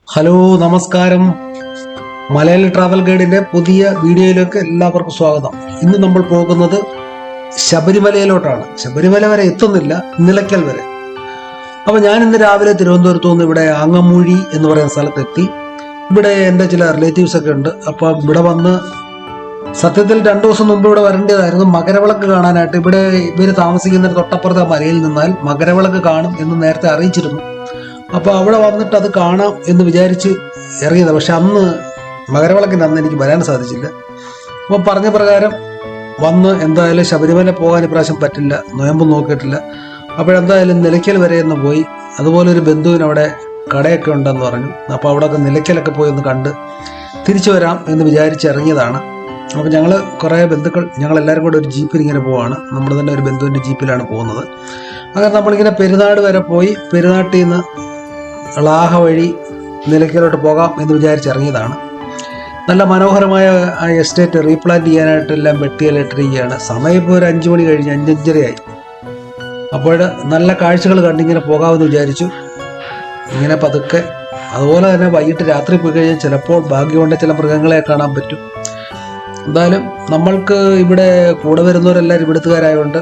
Hello, നമസ്കാരം. Malayali travel ഗൈഡിന്റെ പുതിയ വീഡിയോയിലേക്ക് എല്ലാവർക്കും സ്വാഗതം. ഇന്ന് നമ്മൾ പോകുന്നത് ശബരിമലയിലോട്ടാണ്. ശബരിമല വരെ എത്തുന്നില്ല, നിലയ്ക്കൽ വരെ. അപ്പൊ ഞാൻ ഇന്ന് രാവിലെ തിരുവനന്തപുരത്ത് നിന്ന് ഇവിടെ ആങ്ങമൂഴി എന്ന് പറയുന്ന സ്ഥലത്തെത്തി. ഇവിടെ എൻ്റെ ചില റിലേറ്റീവ്സ് ഒക്കെ ഉണ്ട്. അപ്പൊ ഇവിടെ വന്ന് സത്യത്തിൽ 2 ദിവസം മുമ്പ് ഇവിടെ വരേണ്ടതായിരുന്നു മകരവിളക്ക് കാണാനായിട്ട്. ഇവിടെ ഇവര് താമസിക്കുന്നതിന് തൊട്ടപ്പുറത്തെ മലയിൽ നിന്നാൽ മകരവിളക്ക് കാണും എന്ന് നേരത്തെ അറിയിച്ചിരുന്നു. അപ്പോൾ അവിടെ വന്നിട്ട് അത് കാണാം എന്ന് വിചാരിച്ച് ഇറങ്ങിയത്. പക്ഷെ അന്ന് മകരവിളക്കിൻ്റെ അന്ന് എനിക്ക് വരാൻ സാധിച്ചില്ല. അപ്പോൾ പറഞ്ഞ പ്രകാരം വന്ന് എന്തായാലും ശബരിമല പോകാൻ ഇപ്രാവശ്യം പറ്റില്ല, നോയമ്പ് നോക്കിയിട്ടില്ല. അപ്പോഴെന്തായാലും നിലയ്ക്കൽ വരെ ഒന്ന് പോയി. അതുപോലെ ഒരു ബന്ധുവിന് അവിടെ കടയൊക്കെ ഉണ്ടെന്ന് പറഞ്ഞു. അപ്പോൾ അവിടെയൊക്കെ നിലയ്ക്കലൊക്കെ പോയി ഒന്ന് കണ്ട് തിരിച്ചു വരാം എന്ന് വിചാരിച്ച് ഇറങ്ങിയതാണ്. അപ്പോൾ ഞങ്ങൾ കുറേ ബന്ധുക്കൾ ഞങ്ങളെല്ലാവരും കൂടെ ഒരു ജീപ്പിൽ ഇങ്ങനെ പോവാണ്. നമ്മൾ തന്നെ ഒരു ബന്ധുവിൻ്റെ ജീപ്പിലാണ് പോകുന്നത്. അങ്ങനെ നമ്മളിങ്ങനെ പെരുന്നാട് വരെ പോയി പെരുന്നാട്ടിൽ നിന്ന് ളാഹ വഴി നിലയ്ക്കലോട്ട് പോകാം എന്ന് വിചാരിച്ചിറങ്ങിയതാണ്. നല്ല മനോഹരമായ ആ എസ്റ്റേറ്റ് റീപ്ലാന്റ് ചെയ്യാനായിട്ടെല്ലാം വെട്ടിയിലിട്ടിരിക്കുകയാണ്. സമയം ഇപ്പോൾ ഒരു 5 മണി കഴിഞ്ഞ് 5:30 അപ്പോൾ നല്ല കാഴ്ചകൾ കണ്ടിങ്ങനെ പോകാമെന്ന് വിചാരിച്ചു. ഇങ്ങനെ പതുക്കെ. അതുപോലെ തന്നെ വൈകിട്ട് രാത്രി പോയി കഴിഞ്ഞാൽ ചിലപ്പോൾ ഭാഗ്യമുണ്ട് ചില മൃഗങ്ങളെ കാണാൻ പറ്റും. എന്തായാലും നമ്മൾക്ക് ഇവിടെ കൂടെ വരുന്നവരെല്ലാവരും ഇവിടുത്തുകാരായതുകൊണ്ട്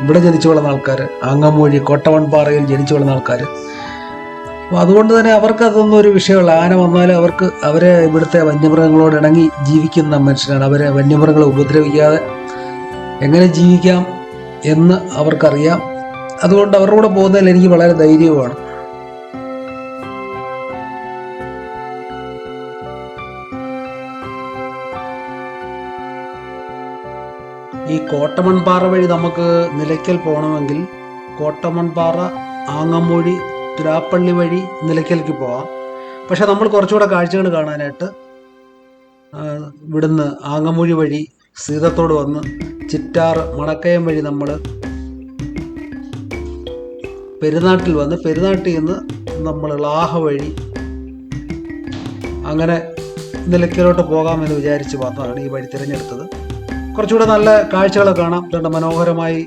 ഇവിടെ ജനിച്ചു വളർന്ന ആൾക്കാർ, ആങ്ങമൂഴി കോട്ടവൺപാറയിൽ ജനിച്ചു വളർന്ന ആൾക്കാർ. അപ്പോൾ അതുകൊണ്ട് തന്നെ അവർക്ക് അതൊന്നും ഒരു വിഷയമുള്ള. ആന വന്നാലും അവരെ ഇവിടുത്തെ വന്യമൃഗങ്ങളോട് ഇണങ്ങി ജീവിക്കുന്ന മനുഷ്യരാണ്. അവരെ വന്യമൃഗങ്ങളെ ഉപദ്രവിക്കാതെ എങ്ങനെ ജീവിക്കാം എന്ന് അവർക്കറിയാം. അതുകൊണ്ട് അവരുടെ കൂടെ പോകുന്നതിൽ എനിക്ക് വളരെ ധൈര്യവുമാണ്. ഈ കോട്ടമൺപാറ വഴി നമുക്ക് നിലയ്ക്കൽ പോകണമെങ്കിൽ കോട്ടമൺപാറ, ആങ്ങമൂഴി, തുരാപ്പള്ളി വഴി നിലയ്ക്കലേക്ക് പോവാം. പക്ഷെ നമ്മൾ കുറച്ചുകൂടെ കാഴ്ചകൾ കാണാനായിട്ട് ഇവിടുന്ന് ആങ്ങമൂഴി വഴി സീതത്തോട് വന്ന് ചിറ്റാറ്, മണക്കയം വഴി നമ്മൾ പെരുന്നാട്ടിൽ വന്ന് പെരുന്നാട്ടിൽ നിന്ന് നമ്മൾ ളാഹ വഴി അങ്ങനെ നിലയ്ക്കലോട്ട് പോകാമെന്ന് വിചാരിച്ച് വന്നതാണ് ഈ വഴി തിരഞ്ഞെടുത്തത്. കുറച്ചുകൂടെ നല്ല കാഴ്ചകളൊക്കെ കാണാം. മനോഹരമായി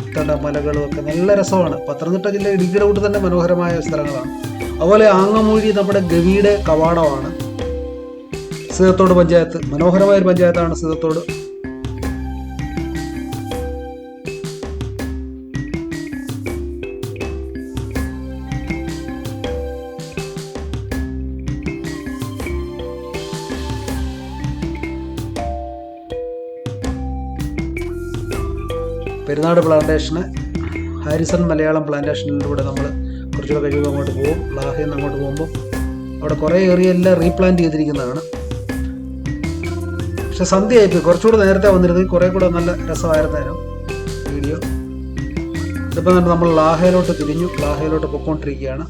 മലകളും ഒക്കെ നല്ല രസമാണ്. പത്തനംതിട്ട ജില്ല ഇടുക്കിയുടെ കൂട്ട് തന്നെ മനോഹരമായ സ്ഥലങ്ങളാണ്. അതുപോലെ ആങ്ങമൂഴി നമ്മുടെ ഗവിയുടെ കവാടമാണ്. സീതത്തോട് പഞ്ചായത്ത് മനോഹരമായൊരു പഞ്ചായത്താണ് സീതത്തോട്. പെരുന്നാട് പ്ലാന്റേഷന്, ഹാരിസൺ മലയാളം പ്ലാന്റേഷനിലൂടെ നമ്മൾ കുറച്ചുകൂടെ കഴിയുമ്പോൾ അങ്ങോട്ട് പോകും. ളാഹയിൽ നിന്ന് അങ്ങോട്ട് പോകുമ്പോൾ അവിടെ കുറേ ഏറിയ എല്ലാം റീപ്ലാന്റ് ചെയ്തിരിക്കുന്നതാണ്. പക്ഷെ സന്ധ്യയായിപ്പോയി. കുറച്ചുകൂടെ നേരത്തെ വന്നിരുന്നെങ്കിൽ കുറേ കൂടെ നല്ല രസമായിരുന്നേനും വീഡിയോ. ഇതിപ്പോൾ നമ്മൾ ളാഹയിലോട്ട് തിരിഞ്ഞു. ളാഹയിലോട്ട് പൊയ്ക്കൊണ്ടിരിക്കുകയാണ്.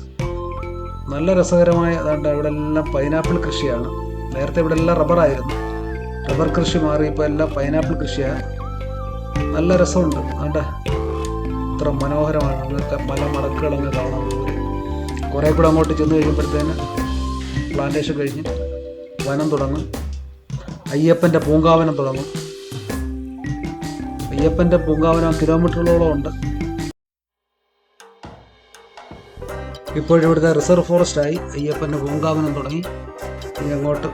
നല്ല രസകരമായ അതാണ്ട് ഇവിടെ എല്ലാം പൈനാപ്പിൾ കൃഷിയാണ്. നേരത്തെ ഇവിടെ എല്ലാം റബ്ബറായിരുന്നു. റബ്ബർ കൃഷി മാറി ഇപ്പോൾ എല്ലാം പൈനാപ്പിൾ കൃഷിയാണ്. നല്ല രസമുണ്ട്. അതുകൊണ്ട് ഇത്ര മനോഹരമാണ്. നിങ്ങൾക്ക് പല മടക്കുകളങ്ങ് കാണാൻ. കുറേ കൂടെ അങ്ങോട്ട് ചെന്ന് കഴിയുമ്പോഴത്തേന് പ്ലാന്റേഷൻ കഴിഞ്ഞ് വനം തുടങ്ങും. അയ്യപ്പൻ്റെ പൂങ്കാവനം തുടങ്ങും. അയ്യപ്പൻ്റെ പൂങ്കാവനം കിലോമീറ്ററുകളോളം ഉണ്ട്. ഇപ്പോഴിവിടുത്തെ റിസർവ് ഫോറസ്റ്റായി അയ്യപ്പൻ്റെ പൂങ്കാവനം തുടങ്ങി. ഇനി അങ്ങോട്ട്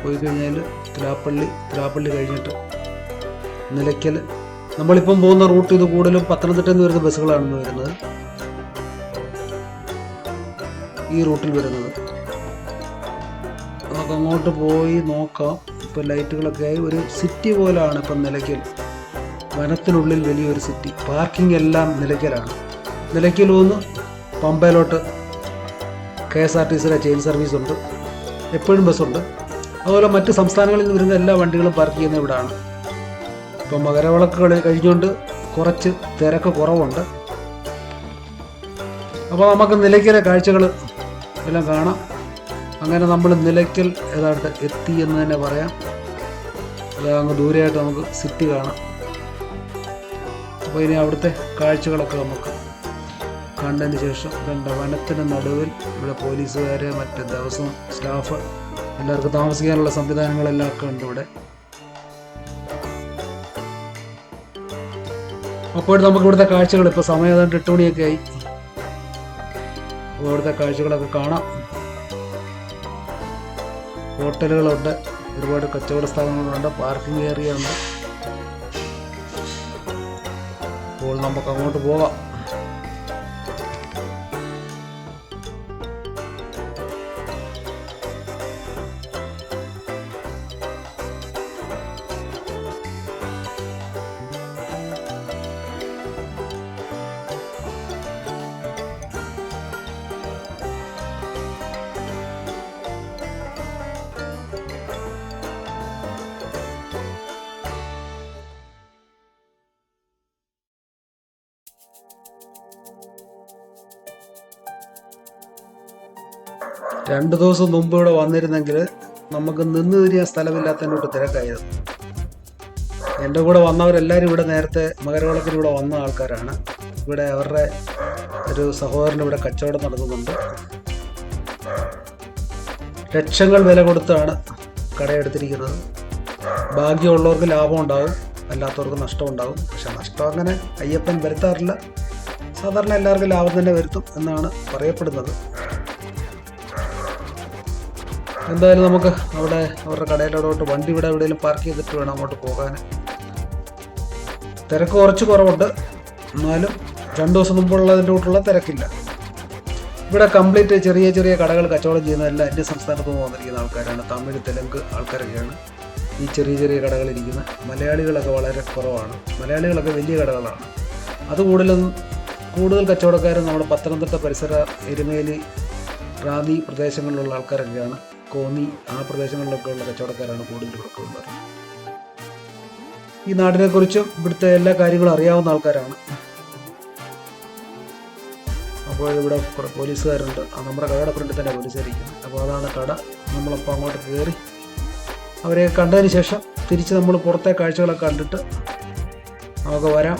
പോയി കഴിഞ്ഞാൽ തിരാപ്പള്ളി കഴിഞ്ഞിട്ട് നിലയ്ക്കൽ. നമ്മളിപ്പം പോകുന്ന റൂട്ട് ഇത് കൂടുതലും പത്തനംതിട്ടയിൽ നിന്ന് വരുന്ന ബസ്സുകളാണ് വരുന്നത്, ഈ റൂട്ടിൽ വരുന്നത്. നമുക്ക് അങ്ങോട്ട് പോയി നോക്കാം. ഇപ്പം ലൈറ്റുകളൊക്കെ ആയി ഒരു സിറ്റി പോലെയാണ് ഇപ്പം നിലയ്ക്കൽ. വനത്തിനുള്ളിൽ വലിയൊരു സിറ്റി. പാർക്കിംഗ് എല്ലാം നിലയ്ക്കലാണ്. നിലയ്ക്കൽ നിന്ന് പമ്പയിലോട്ട് KSRTCയുടെ ചെയിൻ സർവീസ് ഉണ്ട്. എപ്പോഴും ബസ്സുണ്ട്. അതുപോലെ മറ്റ് സംസ്ഥാനങ്ങളിൽ നിന്ന് വരുന്ന എല്ലാ വണ്ടികളും പാർക്ക് ചെയ്യുന്ന ഇവിടെയാണ്. ഇപ്പം മകരവിളക്കുകൾ കഴിഞ്ഞുകൊണ്ട് കുറച്ച് തിരക്ക് കുറവുണ്ട്. അപ്പോൾ നമുക്ക് നിലയ്ക്കലെ കാഴ്ചകൾ എല്ലാം കാണാം. അങ്ങനെ നമ്മൾ നിലയ്ക്കൽ ഏതാണ്ട് എത്തി എന്ന് തന്നെ പറയാം. അത് അങ്ങ് ദൂരെയായിട്ട് നമുക്ക് സിറ്റി കാണാം. അപ്പോൾ ഇനി അവിടുത്തെ കാഴ്ചകളൊക്കെ നമുക്ക് കണ്ടതിന് ശേഷം വനത്തിന് നടുവിൽ ഇവിടെ പോലീസുകാർ, മറ്റ് ദേവസ്വം സ്റ്റാഫ്, എല്ലാവർക്കും താമസിക്കാനുള്ള സംവിധാനങ്ങളെല്ലാം ഒക്കെ ഉണ്ട് ഇവിടെ. അപ്പോൾ നമുക്ക് ഇവിടുത്തെ കാഴ്ചകൾ, ഇപ്പോൾ സമയം ഏതാണ്ട് 8 മണിയൊക്കെ ആയി. അപ്പോൾ ഇവിടുത്തെ കാഴ്ചകളൊക്കെ കാണാം. ഹോട്ടലുകളുണ്ട്, ഒരുപാട് കച്ചവട സ്ഥാപനങ്ങളുണ്ട്, പാർക്കിംഗ് ഏരിയ ഉണ്ട്. അപ്പോൾ നമുക്ക് അങ്ങോട്ട് പോകാം. രണ്ടു ദിവസം മുമ്പ് ഇവിടെ വന്നിരുന്നെങ്കിൽ നമുക്ക് നിന്ന് തിരിയാൻ സ്ഥലമില്ലാത്തതിനോട്ട് തിരക്കായിരുന്നു. എൻ്റെ കൂടെ വന്നവരെല്ലാവരും ഇവിടെ നേരത്തെ മകരവിളക്കിന് ഇവിടെ വന്ന ആൾക്കാരാണ്. ഇവിടെ അവരുടെ ഒരു സഹോദരൻ ഇവിടെ കച്ചവടം നടത്തുന്നുണ്ട്. ലക്ഷങ്ങൾ വില കൊടുത്താണ് കടയെടുത്തിരിക്കുന്നത്. ഭാഗ്യമുള്ളവർക്ക് ലാഭം ഉണ്ടാവും, അല്ലാത്തവർക്ക് നഷ്ടം ഉണ്ടാവും. പക്ഷെ നഷ്ടം അങ്ങനെ അയ്യപ്പൻ വരുത്താറില്ല. സാധാരണ എല്ലാവർക്കും ലാഭം തന്നെ വരുത്തും എന്നാണ് പറയപ്പെടുന്നത്. എന്തായാലും നമുക്ക് അവിടെ അവരുടെ കടയിലോട്ട് വണ്ടി ഇവിടെ എവിടെയെങ്കിലും പാർക്ക് ചെയ്തിട്ട് വേണം അങ്ങോട്ട് പോകാൻ. തിരക്ക് കുറച്ച് കുറവുണ്ട്, എന്നാലും 2 ദിവസം മുമ്പുള്ളതിൻ്റെ കൂട്ടുള്ള തിരക്കില്ല. ഇവിടെ കംപ്ലീറ്റ് ചെറിയ ചെറിയ കടകൾ കച്ചവടം ചെയ്യുന്നതെല്ലാം അന്യ സംസ്ഥാനത്ത് നിന്ന് വന്നിരിക്കുന്ന ആൾക്കാരാണ്. തമിഴ്, തെലുങ്ക് ആൾക്കാരൊക്കെയാണ് ഈ ചെറിയ ചെറിയ കടകളിരിക്കുന്നത്. മലയാളികളൊക്കെ വളരെ കുറവാണ്. മലയാളികളൊക്കെ വലിയ കടകളാണ്. അത് കൂടുതൽ കച്ചവടക്കാരും നമ്മുടെ പത്തനംതിട്ട പരിസര എരുമേലി, റാന്നി പ്രദേശങ്ങളിലുള്ള ആൾക്കാരൊക്കെയാണ്. കോന്നി ആ പ്രദേശങ്ങളിലൊക്കെ ഉള്ള കച്ചവടക്കാരാണ് കൂടുതൽ കൊടുക്കുന്നത്. ഈ നാടിനെക്കുറിച്ചും ഇവിടുത്തെ എല്ലാ കാര്യങ്ങളും അറിയാവുന്ന ആൾക്കാരാണ്. അപ്പോൾ ഇവിടെ കുറേ പോലീസുകാരുണ്ട്. നമ്മുടെ കടയുടെ ഫ്രണ്ടിൽ തന്നെ പോലീസുകാരിക്കുന്നത്. അപ്പോൾ അതാണ് കട. നമ്മളപ്പോൾ അങ്ങോട്ട് കയറി അവരെ കണ്ടതിന് ശേഷം തിരിച്ച് നമ്മൾ പുറത്തെ കാഴ്ചകളൊക്കെ കണ്ടിട്ട് നമുക്ക് വരാം.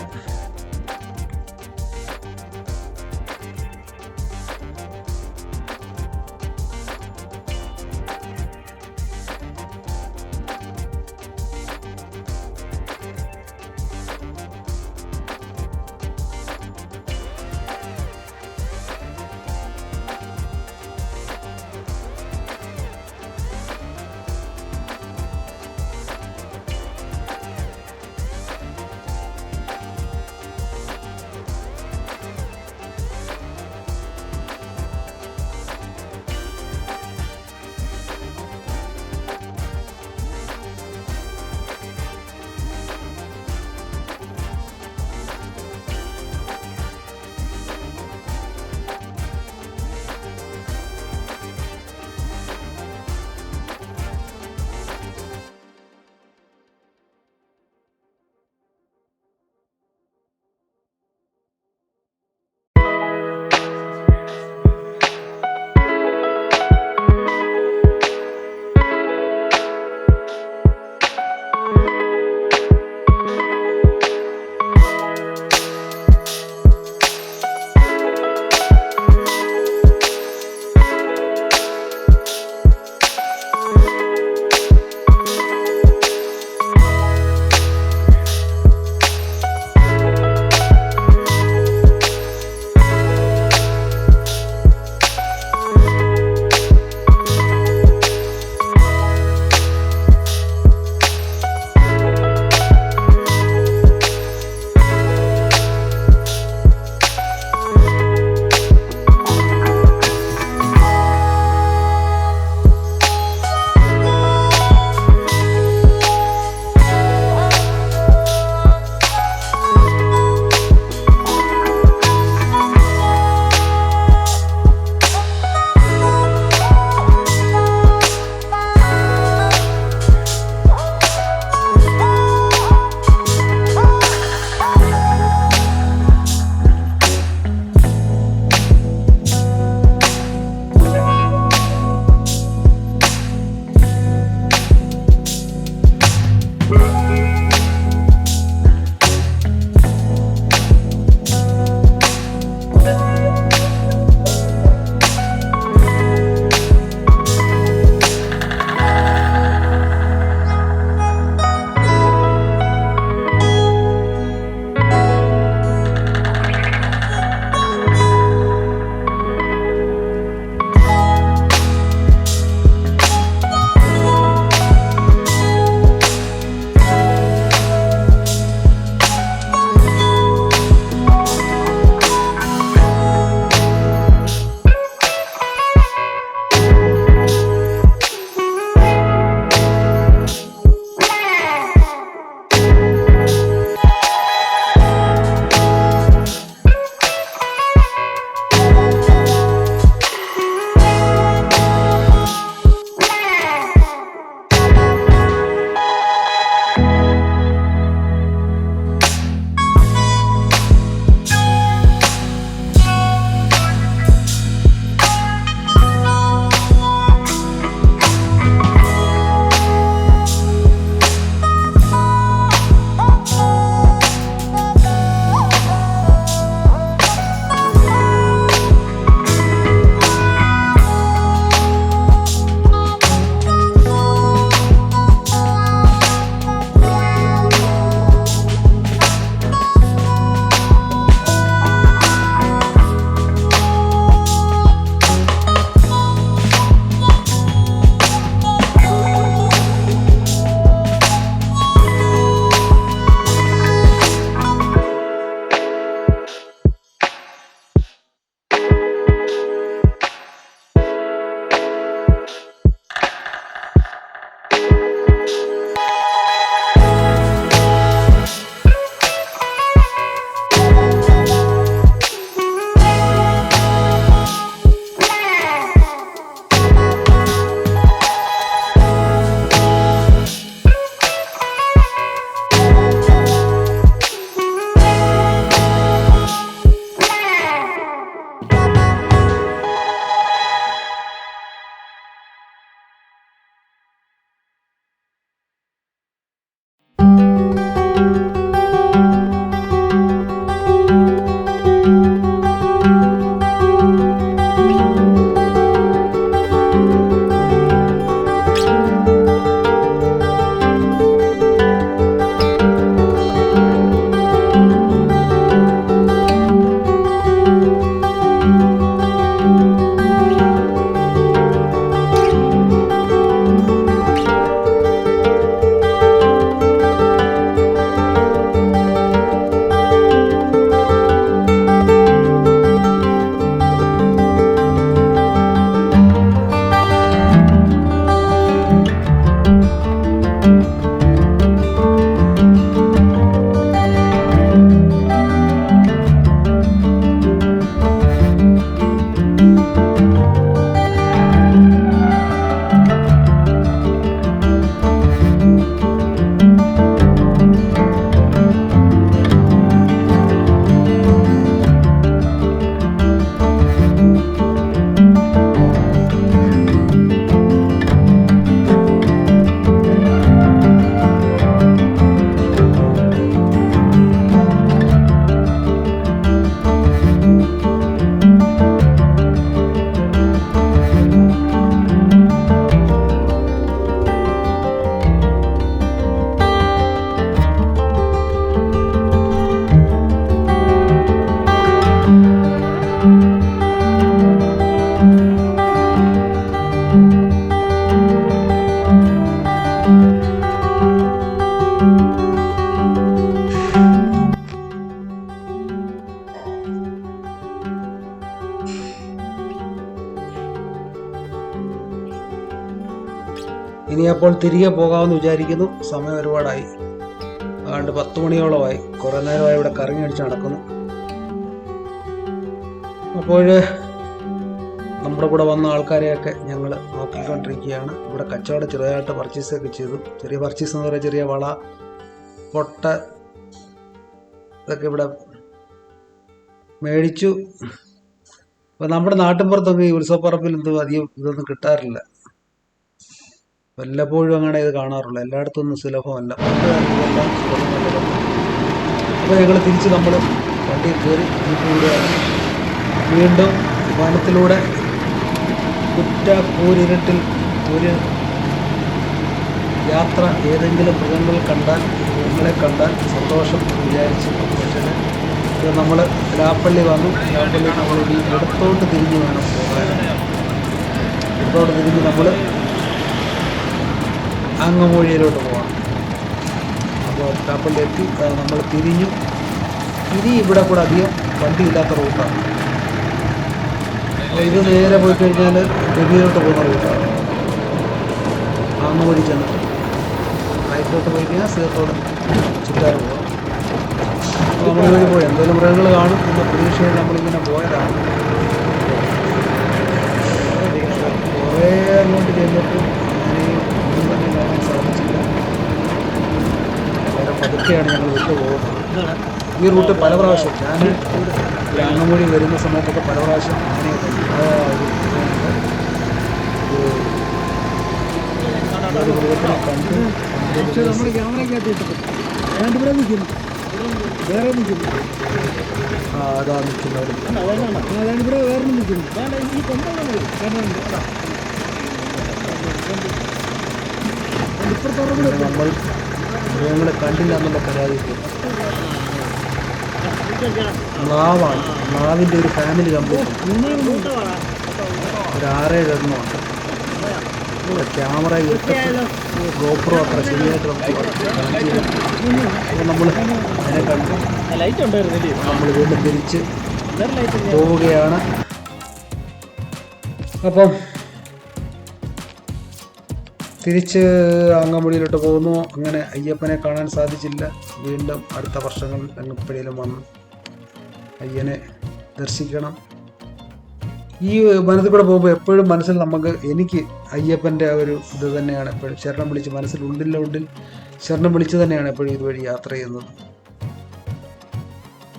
ഇനിയപ്പോൾ തിരികെ പോകാമെന്ന് വിചാരിക്കുന്നു. സമയം ഒരുപാടായി, അതുകൊണ്ട് 10 മണിയോളമായി. കുറേ നേരമായി ഇവിടെ കറങ്ങി അടിച്ച് നടക്കുന്നു. അപ്പോൾ നമ്മുടെ കൂടെ വന്ന ആൾക്കാരെയൊക്കെ ഞങ്ങൾ നോക്കിക്കൊണ്ടിരിക്കുകയാണ്. ഇവിടെ കച്ചവടം ചെറുതായിട്ട് പർച്ചേസൊക്കെ ചെയ്തു. ചെറിയ പർച്ചേസ് എന്ന് പറയുക ചെറിയ വള, പൊട്ട ഇതൊക്കെ ഇവിടെ മേടിച്ചു. അപ്പം നമ്മുടെ നാട്ടിൻപുറത്തൊക്കെ ഈ ഉത്സവപ്പറമ്പിൽ അധികം ഇതൊന്നും കിട്ടാറില്ല. വല്ലപ്പോഴും അങ്ങനെ ഇത് കാണാറുള്ളൂ. എല്ലായിടത്തും ഒന്നും സുലഭമല്ല. ഇതെല്ലാം സുലഭമല്ല. അപ്പോൾ ഞങ്ങൾ തിരിച്ച് നമ്മൾ വണ്ടിയിൽ കയറി വീട്ടിലൂടെയാണ് വീണ്ടും വനത്തിലൂടെ കൂരിരുട്ടിൽ ഒരു യാത്ര. ഏതെങ്കിലും മൃഗങ്ങളെ കണ്ടാൽ സന്തോഷം വിചാരിച്ച്. പക്ഷേ ഇത് നമ്മൾ ലാപ്പള്ളി വന്നു. ലാപ്പള്ളി നമ്മൾ ഈ ഇടത്തോട്ട് തിരിഞ്ഞ് വേണം പോകാൻ. ഇടത്തോട്ട് തിരിഞ്ഞ് നമ്മൾ അങ്ങമൂഴിയിലോട്ട് പോകണം. അപ്പോൾ ലാപ്പള്ളി എത്തി. നമ്മൾ തിരിഞ്ഞു. ഇനി ഇവിടെ കൂടെ അധികം വണ്ടിയില്ലാത്ത റൂട്ടാണ്. അപ്പോൾ ഇത് നേരെ പോയി കഴിഞ്ഞാൽ ഗവിയിലോട്ട് പോകുന്ന റൂട്ടാണ്. അങ്ങമൂഴി ചെന്നിട്ട് റൈറ്റിലോട്ട് പോയി കഴിഞ്ഞാൽ സീറോഡ് ചുറ്റാറ് പോകാം. അപ്പോൾ നമ്മളിങ്ങനെ പോയി എന്തെങ്കിലും മൃഗങ്ങൾ കാണും എന്ന പ്രതീക്ഷയിൽ നമ്മളിങ്ങനെ പോയതാണ്. കുറേ അങ്ങോട്ട് ചെന്നിട്ട് അങ്ങനെയും ഒന്നും തന്നെ കാണാൻ സാധിച്ചില്ല. വളരെ പതുക്കെയാണ് ഞങ്ങൾ വിട്ടു പോകുന്നത്. ഈ റൂട്ട് പല പ്രാവശ്യം ഞാൻ അങ്ങമൂഴി വരുന്ന സമയത്തൊക്കെ പല പ്രാവശ്യം അങ്ങനെയൊക്കെ മൃഗത്തിനെ കണ്ട് നമ്മൾ ക്യാമറയ്ക്കകത്ത് ഇഷ്ടപ്പെട്ടു. ഇവിടെ നിൽക്കുന്നു, വേറെ നിൽക്കുന്നു. അതാ നിൽക്കുന്നവർ ഇവിടെ വേറെ നിൽക്കുന്നു. നമ്മൾ മൃഗങ്ങളെ കണ്ടില്ല എന്നുള്ള പരാതി. നാവാണ്. നാവിൻ്റെ ഒരു ഫാമിലി കംപ്ലീറ്റ് ഒരു 6-7 എണ്ണമുണ്ട്. ക്യാമറ ഗോപ്രോ അത്ര ശരിയായിട്ട് അപ്പോൾ നമ്മൾ അതിനെ കണ്ടു. നമ്മൾ വീണ്ടും തിരിച്ച് പോവുകയാണ്. അപ്പം തിരിച്ച് അങ്ങമൂഴിയിലോട്ട് പോകുന്നു. അങ്ങനെ അയ്യപ്പനെ കാണാൻ സാധിച്ചില്ല. വീണ്ടും അടുത്ത വർഷങ്ങളിൽ എങ്ങപ്പോഴേലും വന്ന് അയ്യനെ ദർശിക്കണം. ഈ വനത്തിൽ കൂടെ പോകുമ്പോൾ എപ്പോഴും മനസ്സിൽ എനിക്ക് അയ്യപ്പൻ്റെ ആ ഒരു ഇത് തന്നെയാണ് എപ്പോഴും ശരണം വിളിച്ച് മനസ്സിൽ ഉണ്ടിൽ ശരണം വിളിച്ച് തന്നെയാണ് എപ്പോഴും ഇതുവഴി യാത്ര ചെയ്യുന്നത്.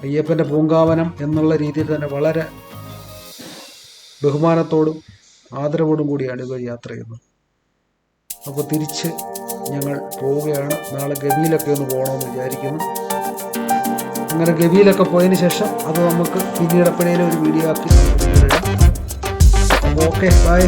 അയ്യപ്പൻ്റെ പൂങ്കാവനം എന്നുള്ള രീതിയിൽ തന്നെ വളരെ ബഹുമാനത്തോടും ആദരവോടും കൂടിയാണ് ഇതുവഴി യാത്ര ചെയ്യുന്നത്. അപ്പോൾ തിരിച്ച് ഞങ്ങൾ പോവുകയാണ്. നാളെ ഗവിയിലൊക്കെ ഒന്ന് പോകണമെന്ന് വിചാരിക്കുന്നു. അങ്ങനെ ഗവിയിലൊക്കെ പോയതിന് ശേഷം അത് നമുക്ക് പിന്നീട് എപ്പോഴേലും ഒരു വീഡിയോ ആക്കി ഇടാം. Okay, by.